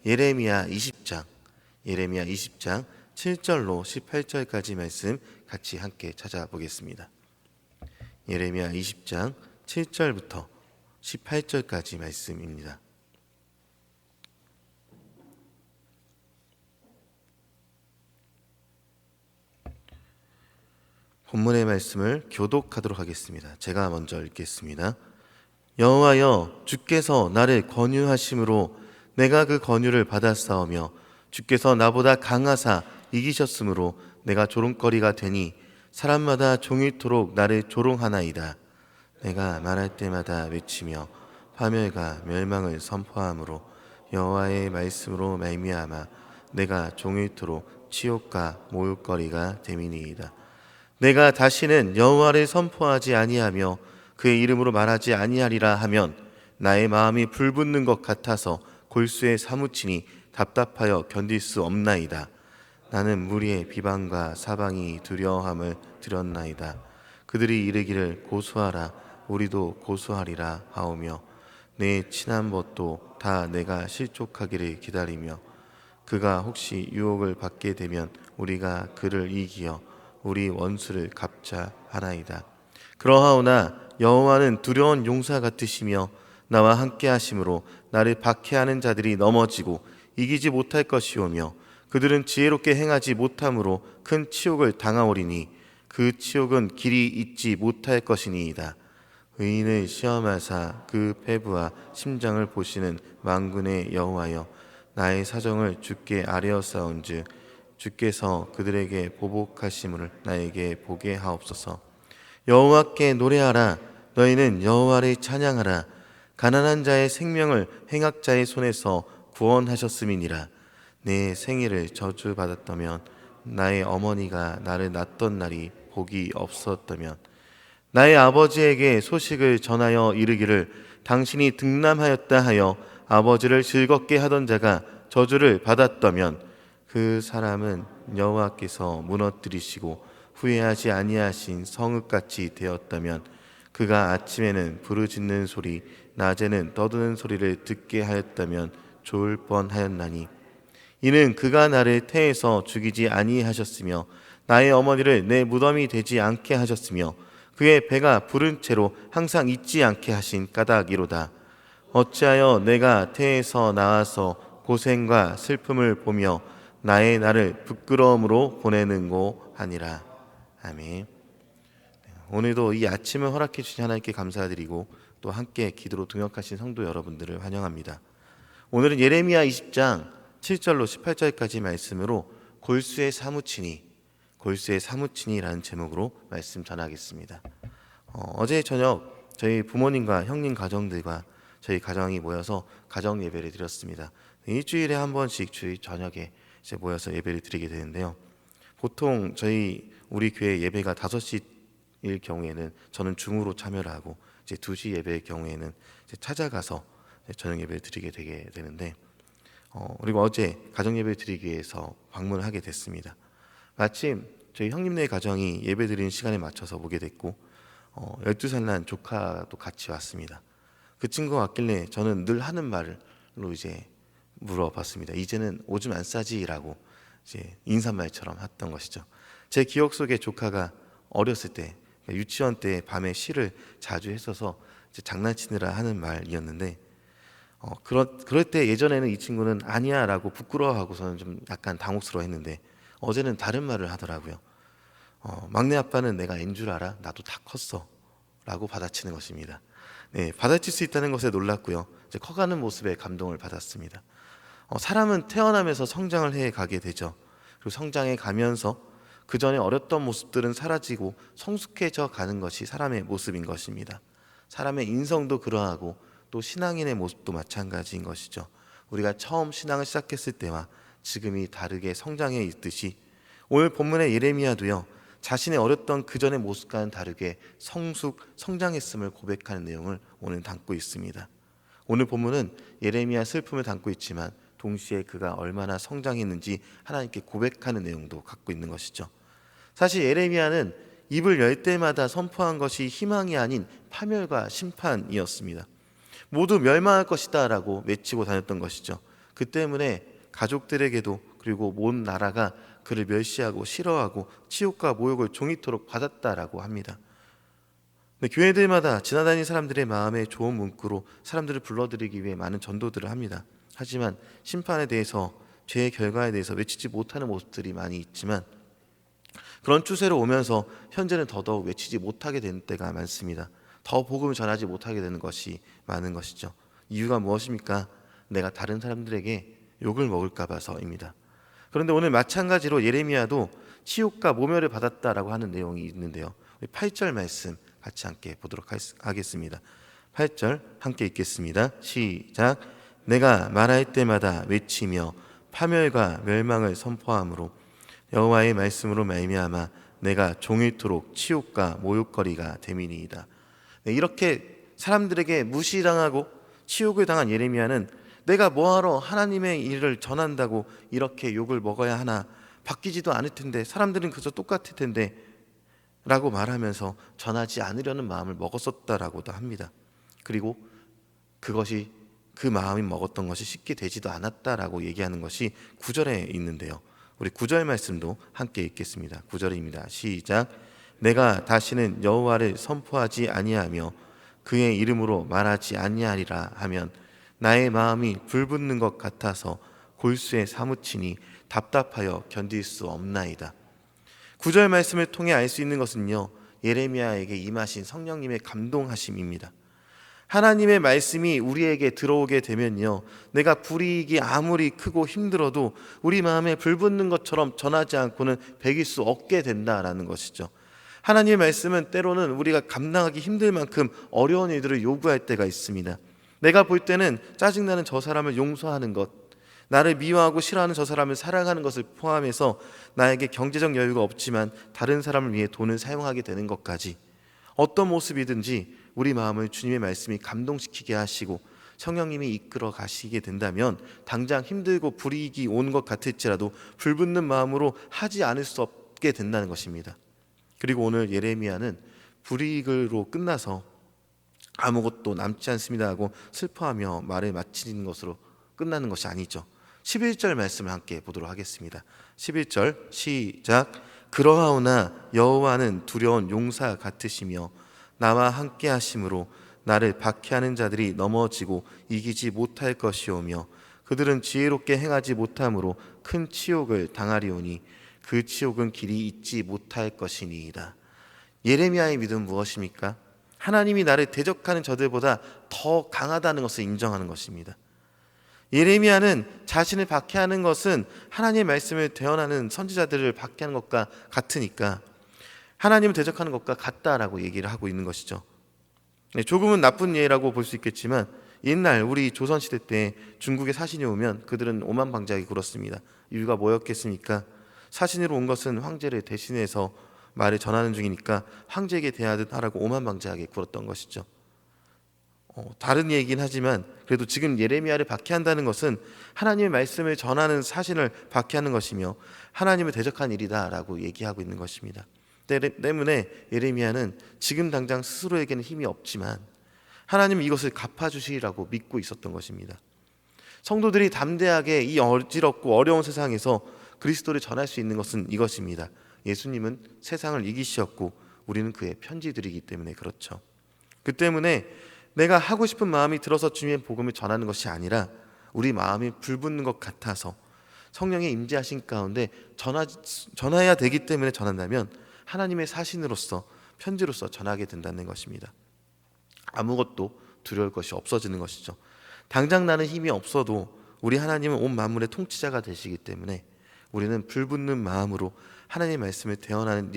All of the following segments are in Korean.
예레미야 20장 7절로 18절까지 말씀 같이 함께 찾아보겠습니다. 예레미야 20장 7절부터 18절까지 말씀입니다. 본문의 말씀을 교독하도록 하겠습니다. 제가 먼저 읽겠습니다. 여호와여, 주께서 나를 권유하심으로 내가 그 권유를 받았사오며 주께서 나보다 강하사 이기셨으므로 내가 조롱거리가 되니 사람마다 종일토록 나를 조롱하나이다. 내가 말할 때마다 외치며 파멸과 멸망을 선포함으로 여호와의 말씀으로 말미암아 내가 종일토록 치욕과 모욕거리가 됨이니이다. 내가 다시는 여호와를 선포하지 아니하며 그의 이름으로 말하지 아니하리라 하면 나의 마음이 불붙는 것 같아서 골수에 사무치니 답답하여 견딜 수 없나이다. 나는 무리의 비방과 사방이 두려워함을 들었나이다. 그들이 이르기를 고소하라, 우리도 고소하리라 하오며 내 친한 벗도 다 내가 실족하기를 기다리며 그가 혹시 유혹을 받게 되면 우리가 그를 이기어 우리 원수를 갚자 하나이다. 그러하오나 여호와는 두려운 용사 같으시며 나와 함께 하심으로 나를 박해하는 자들이 넘어지고 이기지 못할 것이오며 그들은 지혜롭게 행하지 못함으로 큰 치욕을 당하오리니 그 치욕은 길이 잊지 못할 것이니이다. 의인을 시험하사 그 패부와 심장을 보시는 만군의 여호와여, 나의 사정을 주께 아뢰었사온즉 주께서 그들에게 보복하심을 나에게 보게 하옵소서. 여호와께 노래하라, 너희는 여호와를 찬양하라. 가난한 자의 생명을 행악자의 손에서 구원하셨음이니라. 내 생일을 저주받았다면 나의 어머니가 나를 낳던 날이 복이 없었다면 나의 아버지에게 소식을 전하여 이르기를 당신이 득남하였다 하여 아버지를 즐겁게 하던 자가 저주를 받았다면 그 사람은 여호와께서 무너뜨리시고 후회하지 아니하신 성읍같이 되었다면 그가 아침에는 부르짖는 소리 낮에는 떠드는 소리를 듣게 하였다면 좋을 뻔하였나니 이는 그가 나를 태에서 죽이지 아니하셨으며 나의 어머니를 내 무덤이 되지 않게 하셨으며 그의 배가 부른 채로 항상 잊지 않게 하신 까닭이로다. 어찌하여 내가 태에서 나와서 고생과 슬픔을 보며 나의 날을 부끄러움으로 보내는고 하니라. 아멘. 오늘도 이 아침을 허락해 주신 하나님께 감사드리고 또 함께 기도로 동역하신 성도 여러분들을 환영합니다. 오늘은 예레미야 20장 7절로 18절까지 말씀으로 골수에 사무치니라는 제목으로 말씀 전하겠습니다. 어제 저녁 저희 부모님과 형님 가정들과 저희 가정이 모여서 가정 예배를 드렸습니다. 일주일에 한 번씩 주일 저녁에 이제 모여서 예배를 드리게 되는데요. 보통 우리 교회 예배가 5시일 경우에는 저는 중으로 참여를 하고 이제 2시 예배의 경우에는 이제 찾아가서 저녁 예배를 드리게 되게 되는데 그리고 어제 가정 예배를 드리기 위해서 방문을 하게 됐습니다. 마침 저희 형님네 가정이 예배 드리는 시간에 맞춰서 오게 됐고 12살 난 조카도 같이 왔습니다. 그 친구가 왔길래 저는 늘 하는 말로 이제 물어봤습니다. 이제는 오줌 안 싸지라고 이제 인사말처럼 했던 것이죠. 제 기억 속에 조카가 어렸을 때 유치원 때 밤에 시를 자주 했어서 이제 장난치느라 하는 말이었는데 그럴 때 예전에는 이 친구는 아니야라고 부끄러워하고서는 좀 약간 당혹스러워했는데 어제는 다른 말을 하더라고요. 막내 아빠는 내가 앤 줄 알아? 나도 다 컸어 라고 받아치는 것입니다. 네, 받아칠 수 있다는 것에 놀랐고요. 이제 커가는 모습에 감동을 받았습니다. 사람은 태어나면서 성장을 해 가게 되죠. 그리고 성장해 가면서 그 전에 어렸던 모습들은 사라지고 성숙해져 가는 것이 사람의 모습인 것입니다. 사람의 인성도 그러하고 또 신앙인의 모습도 마찬가지인 것이죠. 우리가 처음 신앙을 시작했을 때와 지금이 다르게 성장해 있듯이 오늘 본문의 예레미야도요, 자신의 어렸던 그 전의 모습과는 다르게 성장했음을 고백하는 내용을 오늘 담고 있습니다. 오늘 본문은 예레미야 슬픔을 담고 있지만 동시에 그가 얼마나 성장했는지 하나님께 고백하는 내용도 갖고 있는 것이죠. 사실 예레미야는 입을 열 때마다 선포한 것이 희망이 아닌 파멸과 심판이었습니다. 모두 멸망할 것이다 라고 외치고 다녔던 것이죠. 그 때문에 가족들에게도 그리고 온 나라가 그를 멸시하고 싫어하고 치욕과 모욕을 종이토록 받았다라고 합니다. 근데 교회들마다 지나다니는 사람들의 마음에 좋은 문구로 사람들을 불러들이기 위해 많은 전도들을 합니다. 하지만 심판에 대해서, 죄의 결과에 대해서 외치지 못하는 모습들이 많이 있지만, 그런 추세로 오면서 현재는 더더욱 외치지 못하게 되는 때가 많습니다. 더 복음을 전하지 못하게 되는 것이 많은 것이죠. 이유가 무엇입니까? 내가 다른 사람들에게 욕을 먹을까 봐서입니다. 그런데 오늘 마찬가지로 예레미야도 치욕과 모멸을 받았다라고 하는 내용이 있는데요. 8절 말씀 같이 함께 보도록 하겠습니다. 8절 함께 읽겠습니다. 시작. 내가 말할 때마다 외치며 파멸과 멸망을 선포함으로 여호와의 말씀으로 말미암아 내가 종일토록 치욕과 모욕거리가 됨이니이다. 이렇게 사람들에게 무시당하고 치욕을 당한 예레미야는 내가 뭐하러 하나님의 일을 전한다고 이렇게 욕을 먹어야 하나, 바뀌지도 않을 텐데, 사람들은 그저 똑같을 텐데 라고 말하면서 전하지 않으려는 마음을 먹었었다라고도 합니다. 그리고 그것이, 그 마음이 먹었던 것이 쉽게 되지도 않았다라고 얘기하는 것이 9절에 있는데요. 우리 9절 말씀도 함께 읽겠습니다. 9절입니다. 시작. 내가 다시는 여호와를 선포하지 아니하며 그의 이름으로 말하지 아니하리라 하면 나의 마음이 불붙는 것 같아서 골수에 사무치니 답답하여 견딜 수 없나이다. 9절 말씀을 통해 알 수 있는 것은요, 예레미야에게 임하신 성령님의 감동하심입니다. 하나님의 말씀이 우리에게 들어오게 되면요, 내가 불이익이 아무리 크고 힘들어도 우리 마음에 불붙는 것처럼 전하지 않고는 배길 수 없게 된다라는 것이죠. 하나님의 말씀은 때로는 우리가 감당하기 힘들 만큼 어려운 일들을 요구할 때가 있습니다. 내가 볼 때는 짜증나는 저 사람을 용서하는 것, 나를 미워하고 싫어하는 저 사람을 사랑하는 것을 포함해서 나에게 경제적 여유가 없지만 다른 사람을 위해 돈을 사용하게 되는 것까지, 어떤 모습이든지 우리 마음을 주님의 말씀이 감동시키게 하시고 성령님이 이끌어 가시게 된다면 당장 힘들고 불이익이 온 것 같을지라도 불붙는 마음으로 하지 않을 수 없게 된다는 것입니다. 그리고 오늘 예레미야는 불이익으로 끝나서 아무것도 남지 않습니다 하고 슬퍼하며 말을 마치는 것으로 끝나는 것이 아니죠. 11절 말씀을 함께 보도록 하겠습니다. 11절 시작. 그러하오나 여호와는 두려운 용사 같으시며 나와 함께 하심으로 나를 박해하는 자들이 넘어지고 이기지 못할 것이오며 그들은 지혜롭게 행하지 못함으로 큰 치욕을 당하리오니 그 치욕은 길이 잊지 못할 것이니이다. 예레미야의 믿음은 무엇입니까? 하나님이 나를 대적하는 저들보다 더 강하다는 것을 인정하는 것입니다. 예레미야는 자신을 박해하는 것은 하나님의 말씀을 대언하는 선지자들을 박해하는 것과 같으니까 하나님을 대적하는 것과 같다라고 얘기를 하고 있는 것이죠. 조금은 나쁜 예라고 볼 수 있겠지만 옛날 우리 조선시대 때 중국에 사신이 오면 그들은 오만방자하게 굴었습니다. 이유가 뭐였겠습니까? 사신으로 온 것은 황제를 대신해서 말을 전하는 중이니까 황제에게 대하듯 하라고 오만방자하게 굴었던 것이죠. 다른 얘기긴 하지만 그래도 지금 예레미야를 박해한다는 것은 하나님의 말씀을 전하는 사신을 박해하는 것이며 하나님을 대적한 일이다라고 얘기하고 있는 것입니다. 때문에 예레미야는 지금 당장 스스로에게는 힘이 없지만 하나님은 이것을 갚아주시리라고 믿고 있었던 것입니다. 성도들이 담대하게 이 어지럽고 어려운 세상에서 그리스도를 전할 수 있는 것은 이것입니다. 예수님은 세상을 이기셨고 우리는 그의 편지들이기 때문에 그렇죠. 그 때문에 내가 하고 싶은 마음이 들어서 주님의 복음을 전하는 것이 아니라 우리 마음이 불붙는 것 같아서 성령의 임재하신 가운데 전해야 되기 때문에 전한다면 하나님의 사신으로서 편지로서 전하게 된다는 것입니다. 아무것도 두려울 것이 없어지는 것이죠. 당장 나는 힘이 없어도 우리 하나님은 온 만물의 통치자가 되시기 때문에 우리는 불붙는 마음으로 하나님의 말씀을 대언하는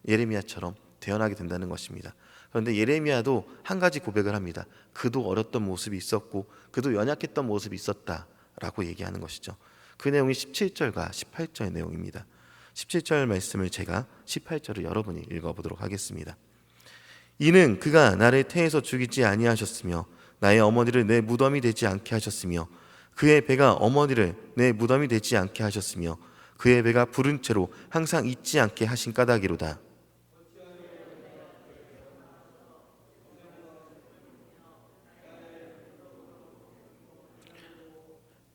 예레미야처럼 대언하게 된다는 것입니다. 그런데 예레미야도 한 가지 고백을 합니다. 그도 어렸던 모습이 있었고 그도 연약했던 모습이 있었다라고 얘기하는 것이죠. 그 내용이 17절과 18절의 내용입니다. 17절 말씀을 제가 18절을 여러분이 읽어보도록 하겠습니다. 이는 그가 나를 태에서 죽이지 아니하셨으며 나의 어머니를 내 무덤이 되지 않게 하셨으며 그의 배가 어머니를 내 무덤이 되지 않게 하셨으며 그의 배가 부른 채로 항상 잊지 않게 하신 까닭이로다.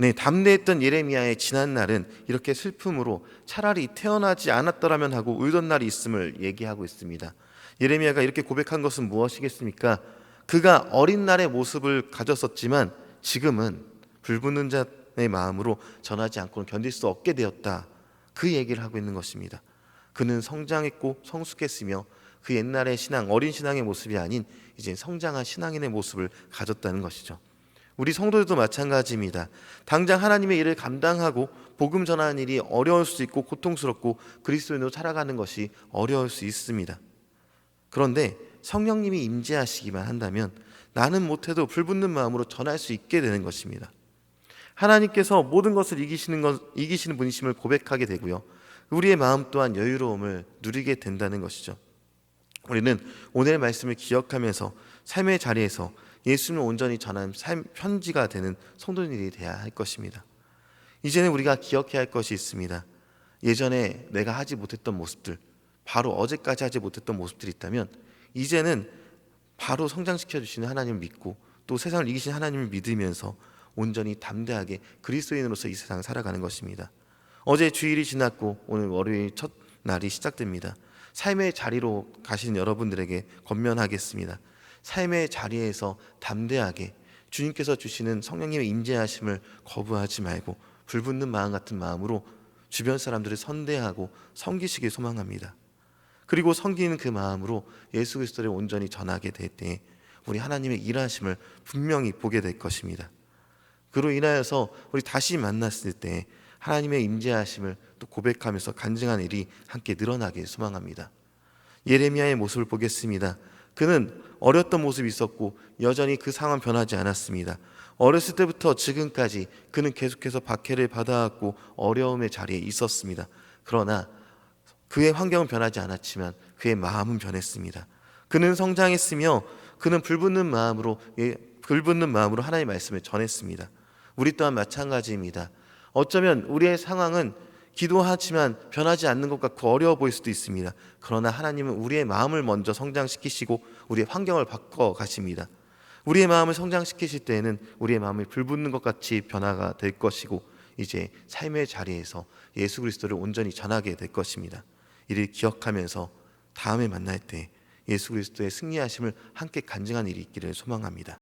네, 담대했던 예레미야의 지난 날은 이렇게 슬픔으로 차라리 태어나지 않았더라면 하고 울던 날이 있음을 얘기하고 있습니다. 예레미야가 이렇게 고백한 것은 무엇이겠습니까? 그가 어린 날의 모습을 가졌었지만 지금은 불붙는 자의 마음으로 전하지 않고는 견딜 수 없게 되었다. 그 얘기를 하고 있는 것입니다. 그는 성장했고 성숙했으며 그 옛날의 신앙, 어린 신앙의 모습이 아닌 이제 성장한 신앙인의 모습을 가졌다는 것이죠. 우리 성도들도 마찬가지입니다. 당장 하나님의 일을 감당하고 복음 전하는 일이 어려울 수 있고 고통스럽고 그리스도인으로 살아가는 것이 어려울 수 있습니다. 그런데 성령님이 임재하시기만 한다면 나는 못해도 불붙는 마음으로 전할 수 있게 되는 것입니다. 하나님께서 모든 것을 이기시는 분이심을 고백하게 되고요. 우리의 마음 또한 여유로움을 누리게 된다는 것이죠. 우리는 오늘의 말씀을 기억하면서 삶의 자리에서 예수님을 온전히 전하는 편지가 되는 성도들이 되어야 할 것입니다. 이제는 우리가 기억해야 할 것이 있습니다. 예전에 내가 하지 못했던 모습들, 바로 어제까지 하지 못했던 모습들이 있다면 이제는 바로 성장시켜 주시는 하나님을 믿고 또 세상을 이기신 하나님을 믿으면서 온전히 담대하게 그리스도인으로서 이 세상을 살아가는 것입니다. 어제 주일이 지났고 오늘 월요일 첫 날이 시작됩니다. 삶의 자리로 가시는 여러분들에게 권면하겠습니다. 삶의 자리에서 담대하게 주님께서 주시는 성령님의 임재하심을 거부하지 말고 불붙는 마음 같은 마음으로 주변 사람들을 선대하고 섬기시길 소망합니다. 그리고 섬기는 그 마음으로 예수 그리스도를 온전히 전하게 될 때 우리 하나님의 일하심을 분명히 보게 될 것입니다. 그로 인하여서 우리 다시 만났을 때 하나님의 임재하심을 또 고백하면서 간증하는 일이 함께 늘어나길 소망합니다. 예레미야의 모습을 보겠습니다. 그는 어렸던 모습이 있었고 여전히 그 상황은 변하지 않았습니다. 어렸을 때부터 지금까지 그는 계속해서 박해를 받아왔고 어려움의 자리에 있었습니다. 그러나 그의 환경은 변하지 않았지만 그의 마음은 변했습니다. 그는 성장했으며 그는 불붙는 마음으로 하나님의 말씀을 전했습니다. 우리 또한 마찬가지입니다. 어쩌면 우리의 상황은 기도하지만 변하지 않는 것 같고 어려워 보일 수도 있습니다. 그러나 하나님은 우리의 마음을 먼저 성장시키시고 우리의 환경을 바꿔 가십니다. 우리의 마음을 성장시키실 때에는 우리의 마음이 불붙는 것 같이 변화가 될 것이고 이제 삶의 자리에서 예수 그리스도를 온전히 전하게 될 것입니다. 이를 기억하면서 다음에 만날 때 예수 그리스도의 승리하심을 함께 간증한 일이 있기를 소망합니다.